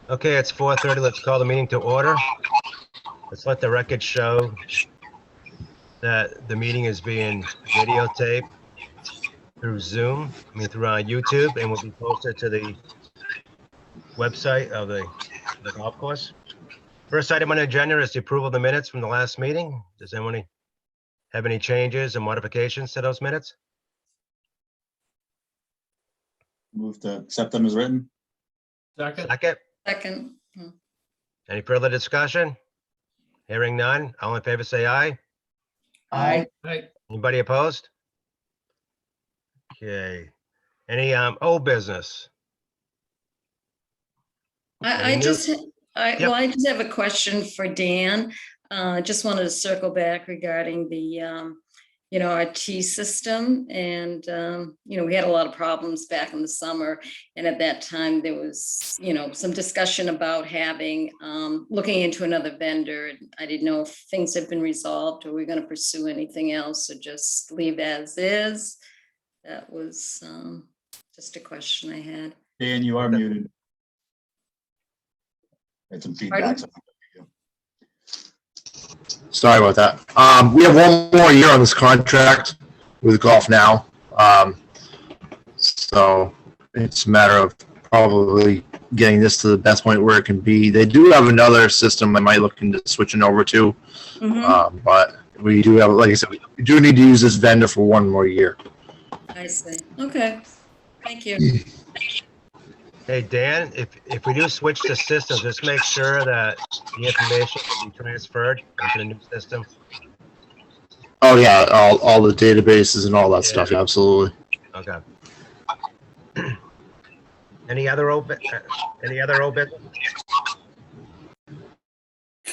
Okay, it's 4:30. Let's call the meeting to order. Let's let the record show that the meeting is being videotaped through Zoom, through YouTube, and will be posted to the website of the golf course. First item on the agenda is the approval of the minutes from the last meeting. Does anyone have any changes or modifications to those minutes? Move to accept them as written. Second. Second. Any further discussion? Hearing none. All in favor, say aye. Aye. Anybody opposed? Okay. Any old business? I just have a question for Dan. Just wanted to circle back regarding the, our T system. And, we had a lot of problems back in the summer. And at that time, there was, some discussion about having, looking into another vendor. I didn't know if things have been resolved or we're going to pursue anything else or just leave as is. That was just a question I had. Dan, you are muted. Had some feedback. Sorry about that. We have one more year on this contract with Golf Now. So it's a matter of probably getting this to the best point where it can be. They do have another system I might look into switching over to. Mm-hmm. But we do have, like I said, we do need to use this vendor for one more year. I see. Okay. Thank you. Hey, Dan, if we do switch the systems, just make sure that the information can be transferred into the new system. Oh yeah, all the databases and all that stuff. Yeah, absolutely. Okay. Any other old business?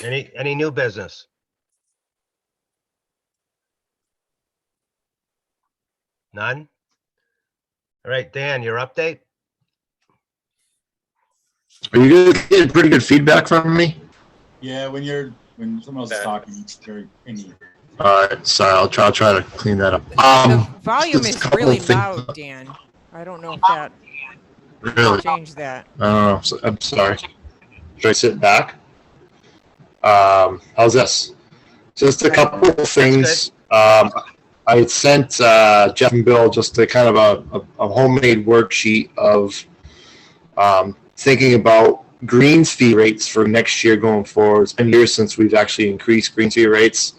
Any new business? None? All right, Dan, your update? Are you getting pretty good feedback from me? Yeah, when someone else is talking, it's very pingy. All right, sorry. I'll try to clean that up. The volume is really loud, Dan. I don't know if that really change that. I don't know. I'm sorry. Should I sit back? How's this? Just a couple of things. I had sent Jeff and Bill just a kind of a homemade worksheet of thinking about greens fee rates for next year going forward. It's been years since we've actually increased greens fee rates.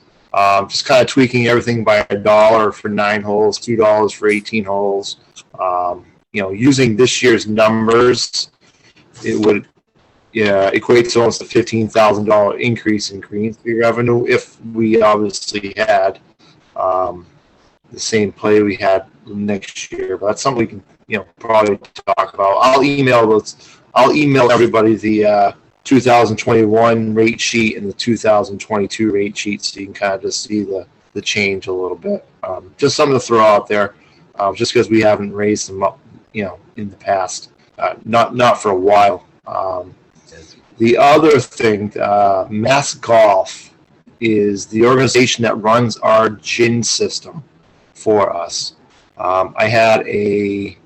Just kind of tweaking everything by $1 for 9 holes, $2 for 18 holes. Using this year's numbers, it would equate to almost a $15,000 increase in greens fee revenue if we obviously had the same play we had next year. But that's something we can probably talk about. I'll email everybody the 2021 rate sheet and the 2022 rate sheet so you can kind of just see the change a little bit. Just something to throw out there, just because we haven't raised them up, in the past, not for a while. The other thing, Mass Golf is the organization that runs our GIN system for us. I had a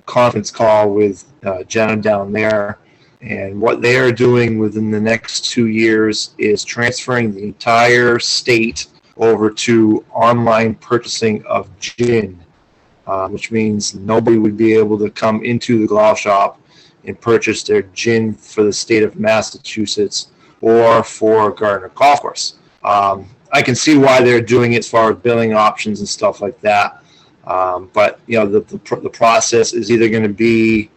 conference call with Jenna down there, and what they are doing within the next 2 years is transferring the entire state over to online purchasing of gin, which means nobody would be able to come into the golf shop and purchase their gin for the state of Massachusetts or for Gardner Golf Course. I can see why they're doing it as far as billing options and stuff like that. But the process is either going to be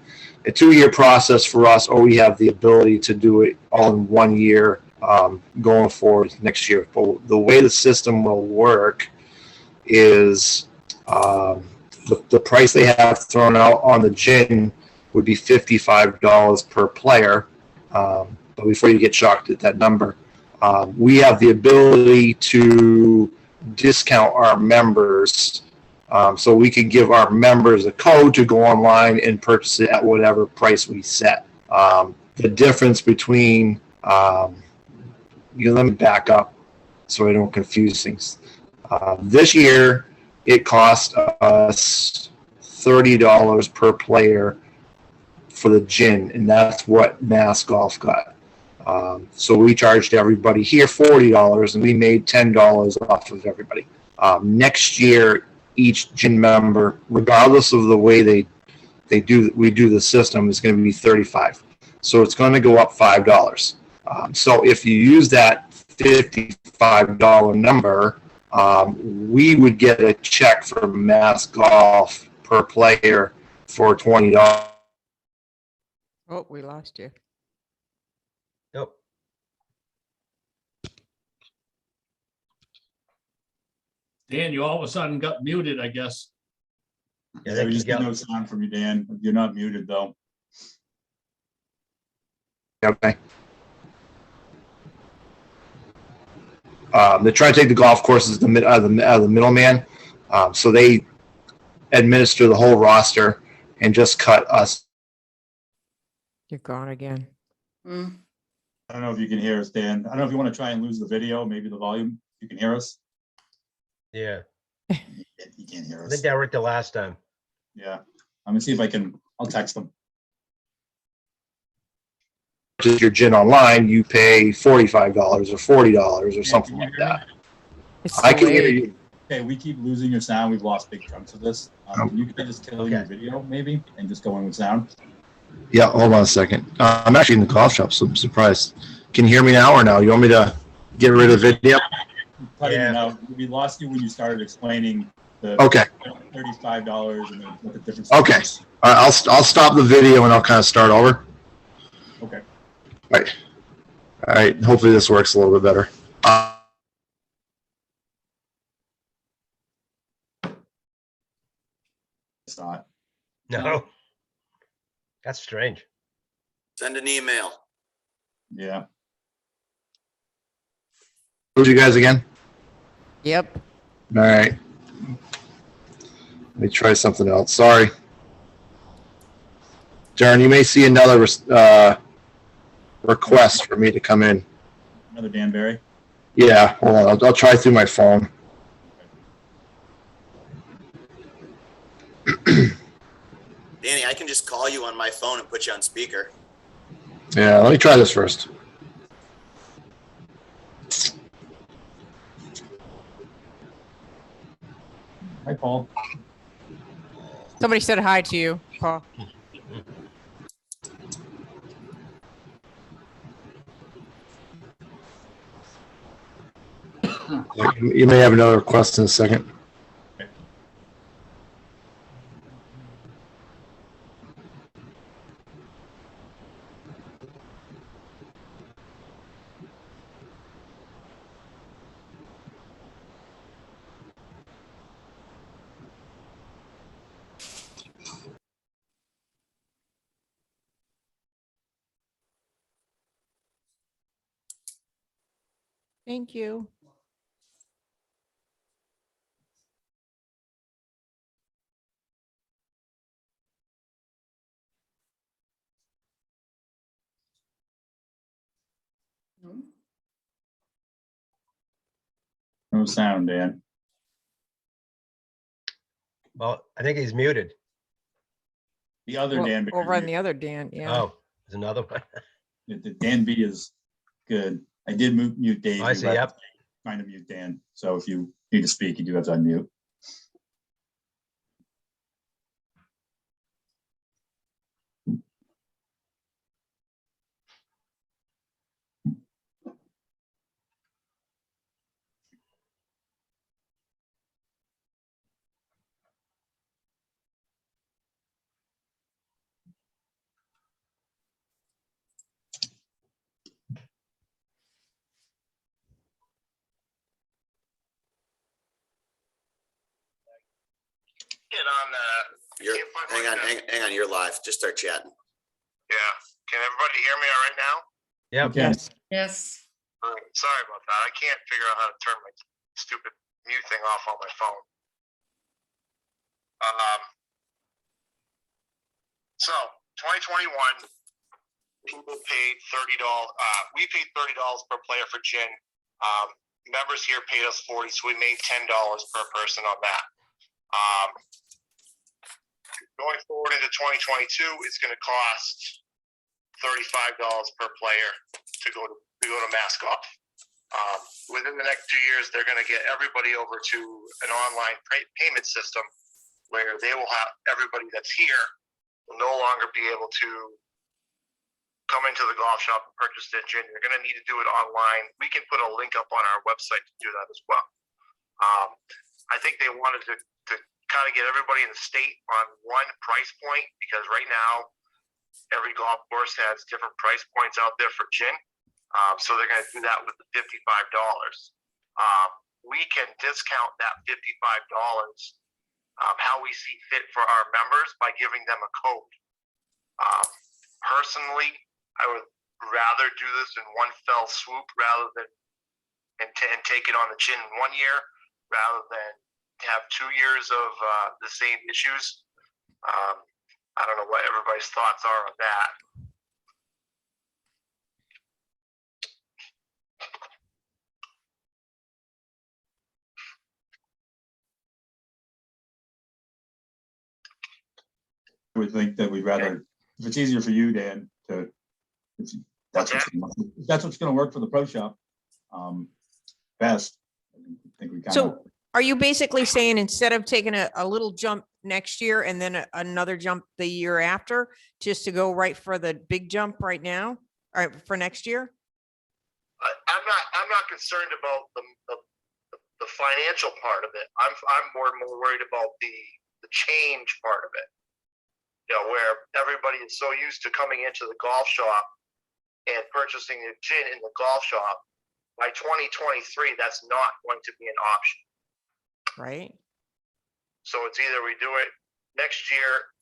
a 2-year process for us, or we have the ability to do it all in 1 year going forward next year. But the way the system will work is the price they have thrown out on the gin would be $55 per player. But before you get shocked at that number, we have the ability to discount our members. So we can give our members a code to go online and purchase it at whatever price we set. The difference between, let me back up so I don't confuse things. This year, it cost us $30 per player for the gin, and that's what Mass Golf got. So we charged everybody here $40, and we made $10 off of everybody. Next year, each gin member, regardless of the way we do the system, is going to be $35. So it's going to go up $5. So if you use that $55 number, we would get a check from Mass Golf per player for $20. Oh, we lost you. Nope. Dan, you all of a sudden got muted, I guess. Yeah, Yeah, they we can just get go. no sound from you, Dan. You're not muted though. Okay. They try to take the golf courses out of the middleman, so they administer the whole roster and just cut us. You're gone again. Mm. I don't know if you can hear us, Dan. I don't know if you want to try and lose the video, maybe the volume. You can hear us. Yeah, He can't hear I us. think that worked the last time. Yeah. I'm gonna see if I can. I'll text them. Purchase your gin online, you pay $45 or $40 or something like that. It's I can hear delayed. you. Okay, we keep losing your sound. We've lost big chunks of this. Can you just kill your video maybe and just go in with sound? Yeah, hold on a second. I'm actually in the golf shop, so I'm surprised. Can you hear me now or no? You want me to get rid of the video? Cutting it Yeah. out. We lost you when you started explaining the Okay. $35 and what the difference. Okay. is. All right, I'll stop the video and I'll kind of start over. Okay. All right. Hopefully this works a little bit better. It's not. No, that's strange. Send an email. Yeah. Who's you guys again? Yep. All right. Let me try something else. Sorry. Darren, you may see another request for me to come in. Another Dan Barry. Yeah, hold on. I'll try through my phone. Danny, I can just call you on my phone and put you on speaker. Yeah, let me try this first. Hi, Paul. Somebody said hi to you, Paul. You may have another request in a second. Thank you. No. No sound, Dan. Well, I think he's muted. The other Well, Dan Barry. over on the other Dan, yeah. Oh, there's another one. The Dan B is good. I did mute Dave. I see, yep. Trying to mute Dan. So if you need to speak, you do have to unmute. Get on the. You're, hang on, you're live. Just start chatting. Yeah. Can everybody hear me all right now? Yep. Okay. Yes. Yes. Sorry about that. I can't figure out how to turn my stupid mute thing off on my phone. So 2021, people paid $30. We paid $30 per player for gin. Members here paid us $40, so we made $10 per person on that. Going forward into 2022, it's going to cost $35 per player to go to mask off. Within the next 2 years, they're going to get everybody over to an online payment system where they will have everybody that's here will no longer be able to come into the golf shop and purchase their gin. You're going to need to do it online. We can put a link up on our website to do that as well. I think they wanted to kind of get everybody in the state on one price point, because right now every golf course has different price points out there for gin. So they're going to do that with the $55. We can discount that $55 how we see fit for our members by giving them a code. Personally, I would rather do this in one fell swoop rather than and take it on the chin in 1 year rather than have 2 years of the same issues. I don't know what everybody's thoughts are on that. I would think that we'd rather, if it's easier for you, Dan, if that's what's going to work for the pro shop best. I think we kind of. So are you basically saying instead of taking a little jump next year and then another jump the year after, just to go right for the big jump right now, or for next year? I'm not concerned about the financial part of it. I'm more worried about the change part of it. You know, where everybody is so used to coming into the golf shop and purchasing a gin in the golf shop. By 2023, that's not going to be an option. Right. So it's either we do it next year,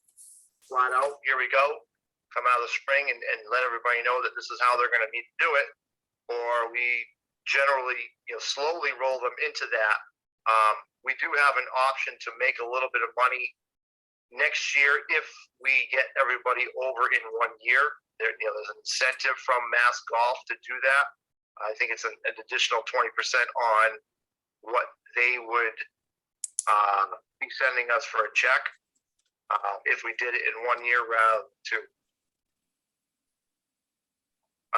flat out, here we go, come out of the spring and let everybody know that this is how they're going to need to do it, or we generally, slowly roll them into that. We do have an option to make a little bit of money next year if we get everybody over in 1 year. There's an incentive from Mass Golf to do that. I think it's an additional 20% on what they would be sending us for a check if we did it in 1 year rather than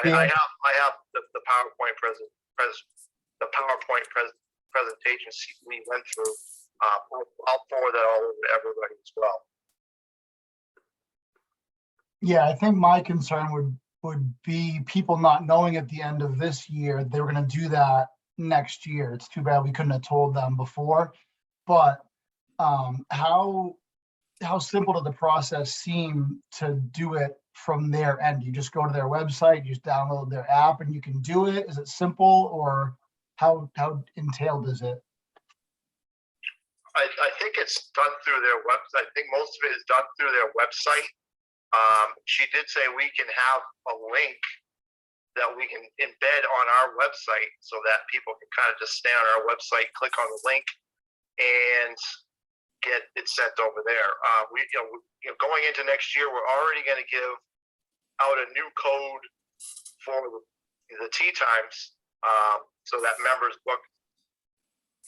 2. I have the PowerPoint presentation we went through. I'll forward that all over to everybody as well. Yeah, I think my concern would be people not knowing at the end of this year they were going to do that next year. It's too bad we couldn't have told them before. But how simple did the process seem to do it from their end? You just go to their website, you just download their app, and you can do it. Is it simple, or how entailed is it? I think it's done through their website. I think most of it is done through their website. She did say we can have a link that we can embed on our website so that people can kind of just stay on our website, click on the link, and get it sent over there. Going into next year, we're already going to give out a new code for the tee times so that members book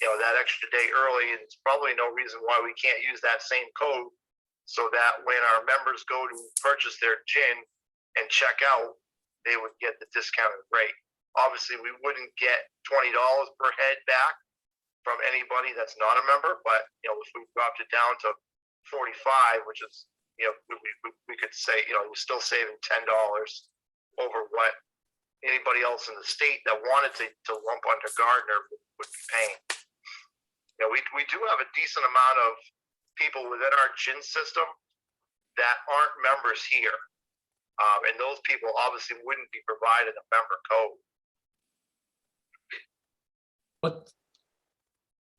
that extra day early. And it's probably no reason why we can't use that same code so that when our members go to purchase their gin and check out, they would get the discounted rate. Obviously, we wouldn't get $20 per head back from anybody that's not a member, but if we dropped it down to 45, which is we could say you're still saving $10 over what anybody else in the state that wanted to lump under Gardner would be paying. We do have a decent amount of people within our gin system that aren't members here, and those people obviously wouldn't be provided a member code.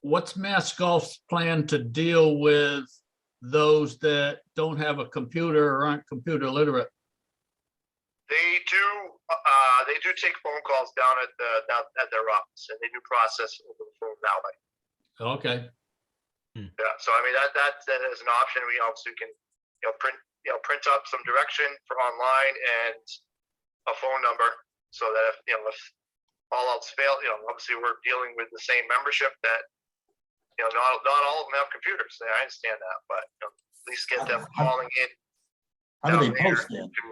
What's Mass Golf's plan to deal with those that don't have a computer or aren't computer literate? They do take phone calls down at their office, and they do process over the phone that way. Okay, Yeah, so I mean, that is an option. We obviously can, print up some direction for online and a phone number, so that if all else fail, obviously we're dealing with the same membership that, not all of them have computers. I understand that, but at least get them calling in. How do they down there post then? to,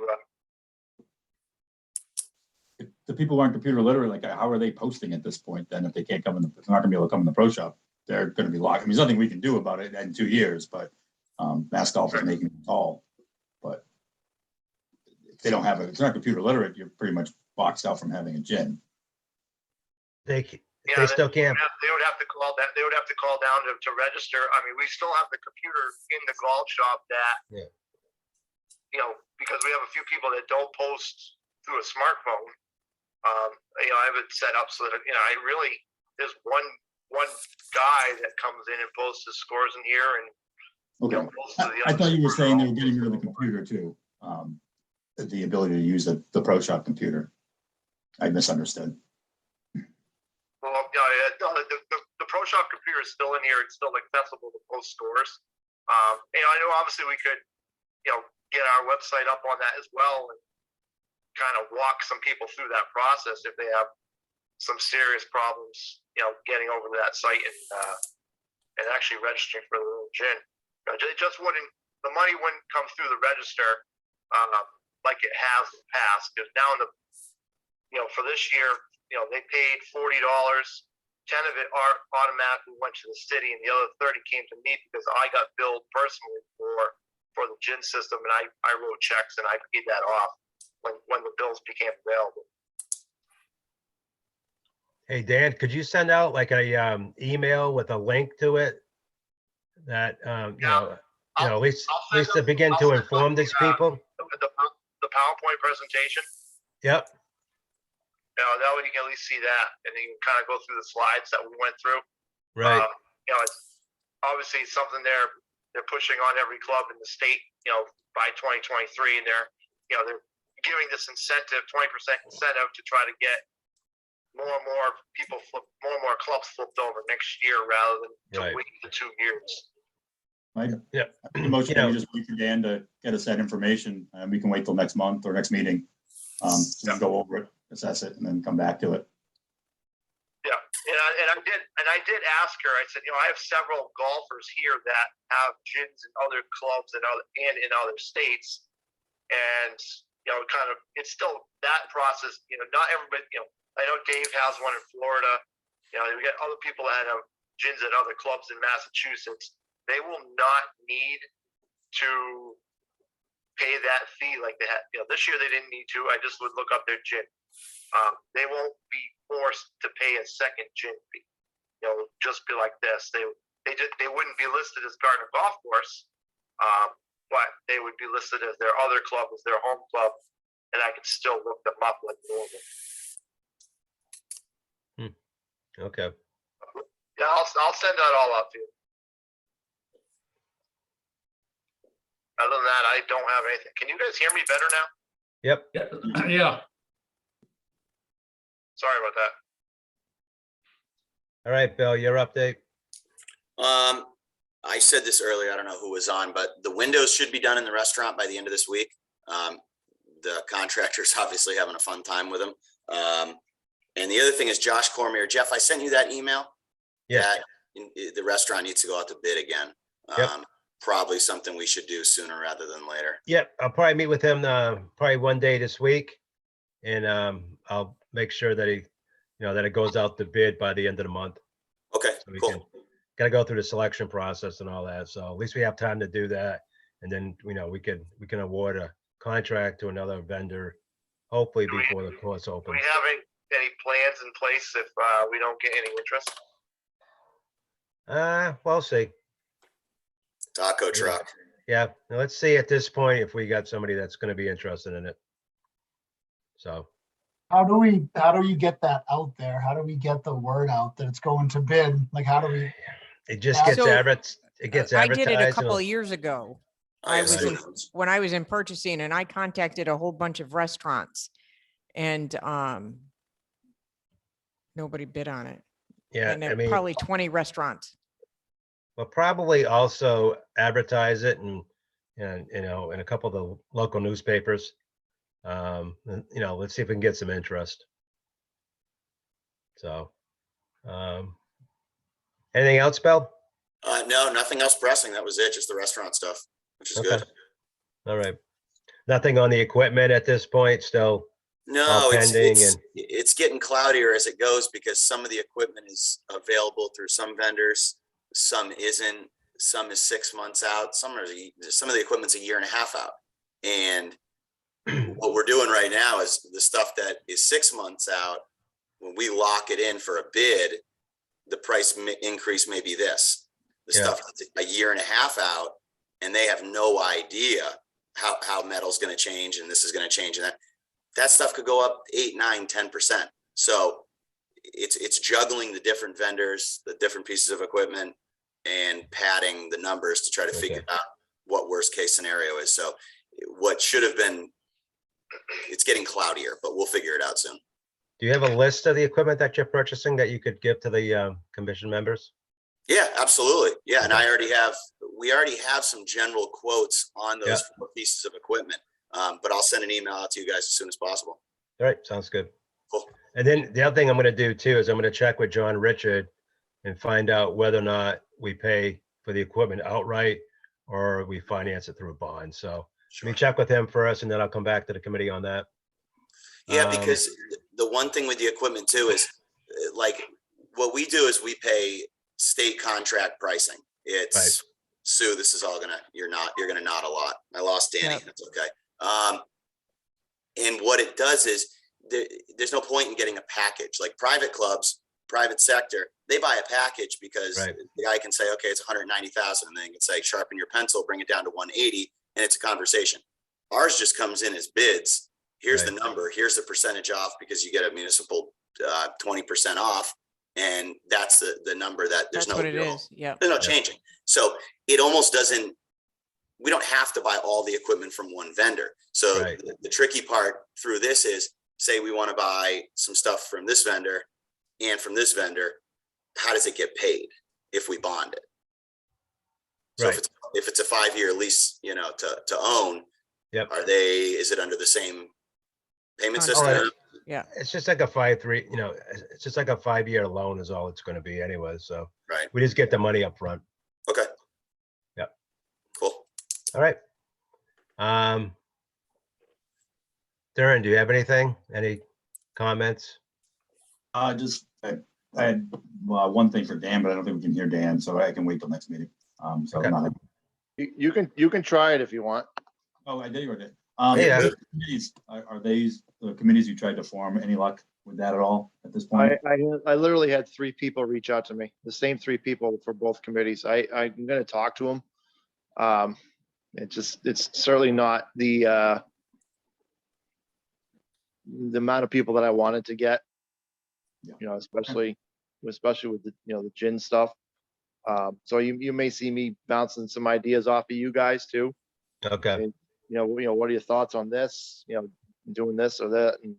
If the people who aren't computer literate, like how are they posting at this point then if they can't come in, if they're not gonna be able to come in the pro shop, they're gonna be locked. I mean, there's nothing we can do about it in 2 years, but Mass Golf is making a call. But if they don't have if they're not computer literate, you're pretty much boxed out from having a gin. They still can't. They would have to call that. They would have to call down to register. I mean, we still have the computer in the golf shop that, because we have a few people that don't post through a smartphone. I have it set up so that there's one guy that comes in and posts his scores in here, and Okay. most of the I other thought you were scores are saying they all were getting rid of the posted. computer too. The ability to use the pro shop computer. I misunderstood. Well, the pro shop computer is still in here. It's still accessible to post scores. I know obviously we could, get our website up on that as well and kind of walk some people through that process if they have some serious problems, getting over to that site and actually registering for the little gin. It just wouldn't, the money wouldn't come through the register like it has in the past. Because now for this year, they paid $40. 10 of it automatically went to the city, and the other 30 came to me because I got billed personally for the gin system, and I wrote checks and I paid that off when the bills became available. Hey, Dan, could you send out like a email with a link to it? That, at least to begin to inform these people? The PowerPoint presentation. Yep. That way you can at least see that, and you can kind of go through the slides that we went through. Right. It's obviously something they're pushing on every club in the state, by 2023, and they're giving this incentive, 20% incentive, to try to get more and more people more and more clubs flipped over next year rather than to wait the 2 years. Right. Yeah. The motion, we just wait for Dan to get us that information, and we can wait till next month or next meeting. To go over it, assess it, and then come back to it. Yeah, and I did ask her. I said, I have several golfers here that have gins in other clubs and in other states, and it's still that process. Not everybody. I know Dave has one in Florida. We got other people that have gins at other clubs in Massachusetts. They will not need to pay that fee like they had. This year they didn't need to. I just would look up their gin. They won't be forced to pay a second gin fee. Just be like this. They wouldn't be listed as Gardner Golf Course, but they would be listed as their other club, as their home club, and I can still look them up like normal. Okay. Yeah, I'll send that all out to you. Other than that, I don't have anything. Can you guys hear me better now? Yep. yeah. Sorry about that. All right, Bill, your update. I said this earlier, I don't know who was on, but the windows should be done in the restaurant by the end of this week. The contractor's obviously having a fun time with them. And the other thing is Josh Cormier. Jeff, I sent you that email. Yeah. The restaurant needs to go out to bid again. Yep. Probably something we should do sooner rather than later. Yep. I'll probably meet with him probably one day this week. And I'll make sure that that it goes out to bid by the end of the month. Okay, So we cool. got to go through the selection process and all that. So at least we have time to do that. And then, we can award a contract to another vendor, hopefully before the course Do opens. we have any plans in place if we don't get any interest? We'll see. Taco truck. Yeah. Now let's see at this point if we got somebody that's going to be interested in it. So. How do we get that out there? How do we get the word out that it's going to bid? Like, how do we? It just gets So- it gets I did it a advertised. couple of and years ago. Oh, I yeah, was Sue in, knows. when I was in purchasing, and I contacted a whole bunch of restaurants, and nobody bid on it. Yeah, And I there mean, probably 20 restaurants. we'll probably also advertise it and, you know, in a couple of the local newspapers. And, you know, let's see if we can get some interest. So, anything else, Bill? No, nothing else pressing. That was it. Just the restaurant stuff, which is Okay. good. All right. Nothing on the equipment at this point, still all No, pending it's getting cloudier as it goes because some of the equipment is available through some vendors, some isn't, some is 6 months out, some of the equipment's a year and a half out. And what we're doing right now is the stuff that is 6 months out, when we lock it in for a bid, the price increase may be this. The Yeah. stuff that's a year and a half out, and they have no idea how metal's going to change and this is going to change, and that stuff could go up 8, 9, 10%. So it's juggling the different vendors, the different pieces of equipment, and padding the numbers to try to figure out what worst case scenario is. So what should have been, it's getting cloudier, but we'll figure it out soon. Do you have a list of the equipment that you're purchasing that you could give to the commission members? Yeah, absolutely. Yeah, and we already have some general quotes on those 4 pieces of equipment. But I'll send an email out to you guys as soon as possible. All right, sounds good. Cool. And then the other thing I'm going to do too is I'm going to check with John Richard and find out whether or not we pay for the equipment outright or we finance it through a bond. So let me check with him first, and then I'll come back to the committee on that. Yeah, because the one thing with the equipment too is, like, what we do is we pay state contract pricing. It's Sue, this is all you're gonna nod a lot. I lost Danny. Yep. That's okay. And what it does is there's no point in getting a package. Like private clubs, private sector, they buy a package because the guy can say, okay, it's 190,000, and then he can say, sharpen your pencil, bring it down to 180, and it's a conversation. Ours just comes in as bids. Here's the number. Here's the percentage off because you get a municipal 20% off, and that's the number that there's That's what it is. Yeah. there's no changing. So it almost doesn't. We don't have to buy all the equipment from one vendor. So the tricky part through this is, say we want to buy some stuff from this vendor and from this vendor. How does it get paid if we bond it? So if it's a 5-year lease, you know, to own, is it under the same payment system? Yeah. It's just like a 5-3, you know, it's just like a 5-year loan is all it's going to be anyway. So we just get the money up front. Okay. Yep. Cool. All right. Darren, do you have anything? Any comments? I had one thing for Dan, but I don't think we can hear Dan, so I can wait till next meeting. Nothing. You can try it if you want. Oh, I did. Committees, are these the committees you tried to form? Any luck with that at all at this point? I literally had 3 people reach out to me, the same 3 people for both committees. I'm going to talk to them. It's certainly not the amount of people that I wanted to get, you know, especially with the, you know, the gin stuff. So you may see me bouncing some ideas off of you guys too. Okay. And, you know, what are your thoughts on this? You know, doing this or that? And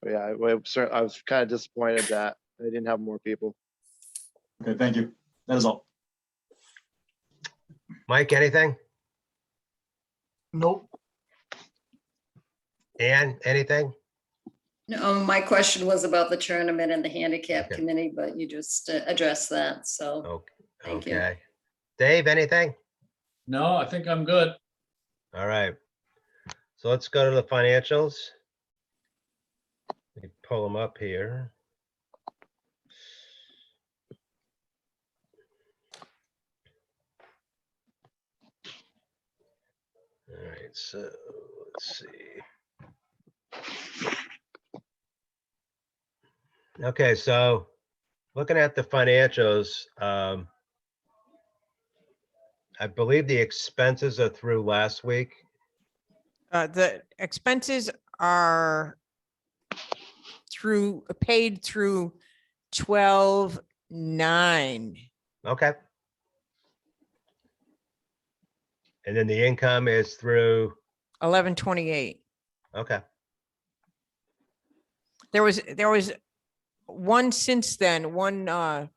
yeah, I was kind of disappointed that I didn't have more people. Okay, thank you. That is all. Mike, anything? Nope. Ann, anything? No, my question was about the tournament and the handicap committee, but you just addressed that. So thank you. Okay. Dave, anything? No, I think I'm good. All right. So let's go to the financials. Let me pull them up here. All right, so let's see. Okay, so looking at the financials, I believe the expenses are through last week. The expenses are paid through 12/9. Okay. And then the income is through, 11/28. okay, There was one since then, one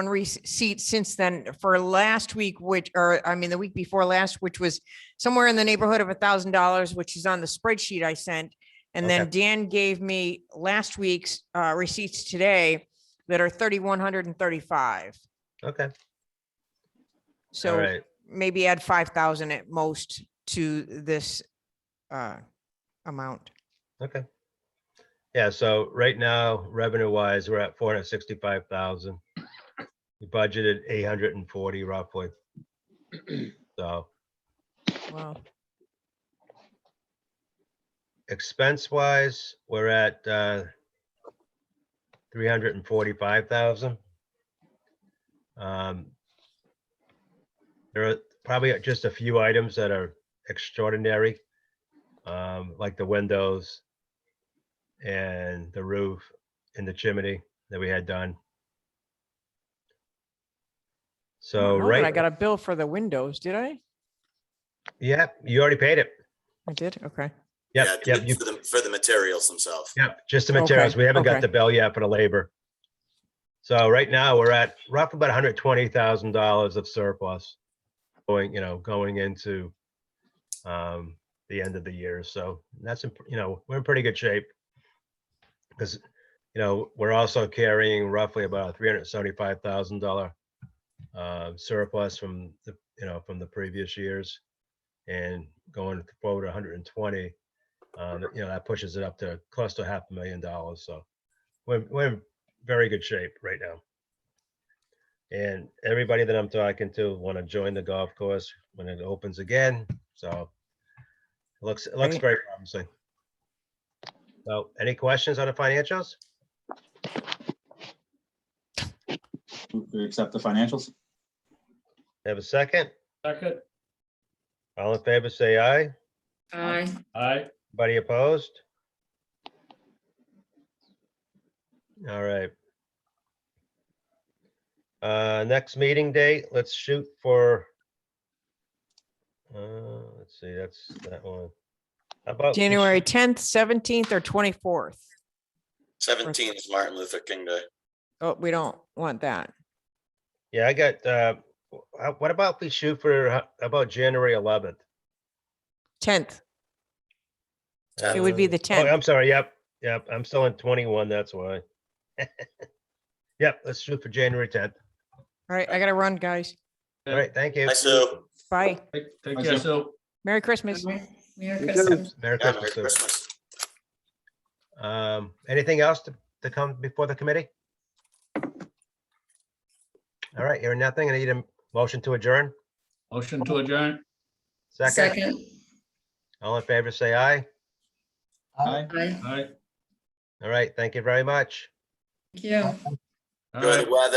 receipt since then for last week, the week before last, which was somewhere in the neighborhood of $1,000, which is on the spreadsheet I sent. And then Okay. Dan gave me last week's receipts today that are 3,135. okay, all So right. maybe add 5,000 at most to this amount. Okay. Yeah, so right now, revenue wise, we're at 465,000. We budgeted 840 roughly. So Wow. expense wise, we're at 345,000. There are probably just a few items that are extraordinary, like the windows and the roof and the chimney that we had done. I don't So know that I right, got a bill for the windows, did I? yeah, you already paid it. I did, okay. Yep, Yeah, yep, you, for the materials themselves. yep, just the materials. Okay, We haven't got okay. the bill yet for the labor. So right now, we're at roughly about $120,000 of surplus going into the end of the year. So that's, we're in pretty good shape. Because, we're also carrying roughly about a $375,000 surplus from the previous years, and going forward 120. That pushes it up to close to $500,000. So we're in very good shape right now. And everybody that I'm talking to want to join the golf course when it opens again. So it looks Great. very promising. So any questions on the financials? Move to accept the financials. Have a second? Second, All in favor, say aye. Aye. aye, Anybody opposed? All right. Next meeting date, let's shoot for, let's see, that's that one. How about we January shoot- 10th, 17th, or 24th. 17 is Martin Luther King Day. Oh, we don't want that. Yeah, I got, what about we shoot for, how about January 11th? 10th. It would be the Oh, 10th. I'm sorry, yep, I'm still in 21, that's why. Yep, let's shoot for January 10th. All right, I gotta run, guys. All right, thank you. Hi, Sue. Bye. take care, Sue. Merry Christmas. Merry You too. Christmas. Merry Yeah, Merry Christmas. Sue. Christmas. Anything else to come before the committee? All right, hearing nothing, I need a motion to adjourn. Motion to adjourn. Second, Second. all in favor, say aye. Aye. Aye. Aye. All right, thank you very much. Thank you. All Enjoy right. the weather.